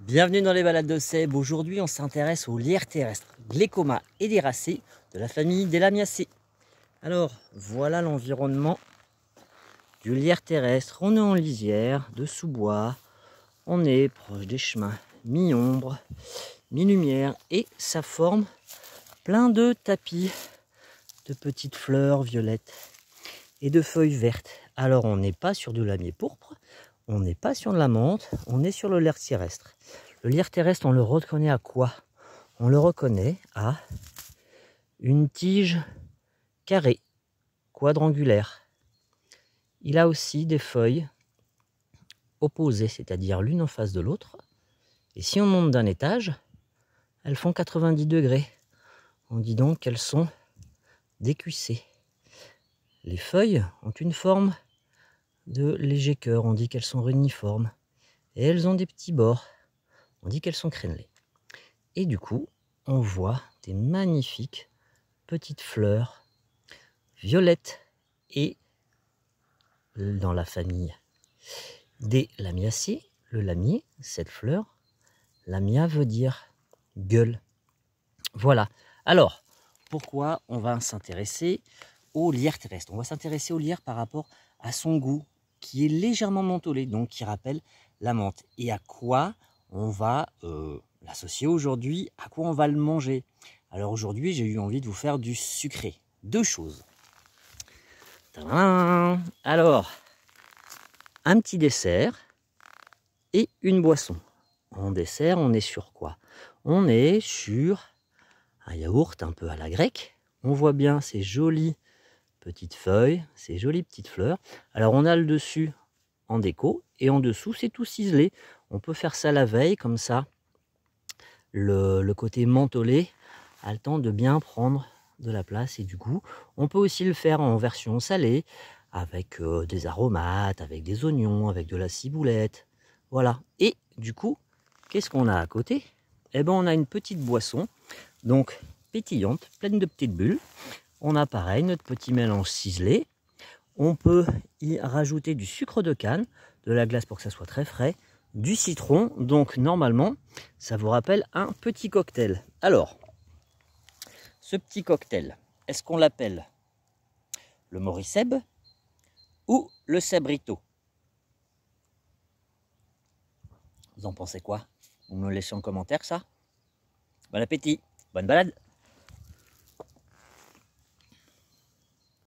Bienvenue dans les balades de Seb. Aujourd'hui, on s'intéresse aux lierres terrestres, Glecoma ederaceae, de la famille des Lamiaceae. Alors, voilà l'environnement du lierre terrestre. On est en lisière, de sous-bois, on est proche des chemins, mi-ombre, mi-lumière, et ça forme plein de tapis de petites fleurs violettes et de feuilles vertes. Alors, on n'est pas sur du lamier pourpre, on n'est pas sur de la menthe, on est sur le lierre terrestre. Le lierre terrestre, on le reconnaît à quoi? On le reconnaît à une tige carrée, quadrangulaire. Il a aussi des feuilles opposées, c'est-à-dire l'une en face de l'autre. Et si on monte d'un étage, elles font 90 degrés. On dit donc qu'elles sont décuissées. Les feuilles ont une forme de léger cœur, on dit qu'elles sont réuniformes. Et elles ont des petits bords, on dit qu'elles sont crénelées. Et du coup, on voit des magnifiques petites fleurs violettes et dans la famille des Lamiaceae, le lamier, cette fleur, lamia veut dire gueule. Voilà. Alors, pourquoi on va s'intéresser au lierre terrestre? On va s'intéresser au lierre par rapport à son goût, qui est légèrement mentholé, donc qui rappelle la menthe. Et à quoi on va l'associer aujourd'hui, à quoi on va le manger. Alors aujourd'hui, j'ai eu envie de vous faire du sucré. Deux choses. Tadam! Alors, un petit dessert et une boisson. En dessert, on est sur quoi? On est sur un yaourt un peu à la grecque. On voit bien ces jolies petites feuilles, ces jolies petites fleurs. Alors on a le dessus en déco et en dessous c'est tout ciselé. On peut faire ça la veille, comme ça le côté mentholé a le temps de bien prendre de la place et du goût. On peut aussi le faire en version salée, avec des aromates, avec des oignons, avec de la ciboulette. Voilà. Et du coup, qu'est-ce qu'on a à côté? Eh ben, on a une petite boisson, donc pétillante, pleine de petites bulles. On a pareil, notre petit mélange ciselé. On peut y rajouter du sucre de canne, de la glace pour que ça soit très frais, du citron. Donc normalement, ça vous rappelle un petit cocktail. Alors, ce petit cocktail, est-ce qu'on l'appelle le Morisseb ou le Sebrito? Vous en pensez quoi? Vous me laissez en commentaire ça? Bon appétit, bonne balade!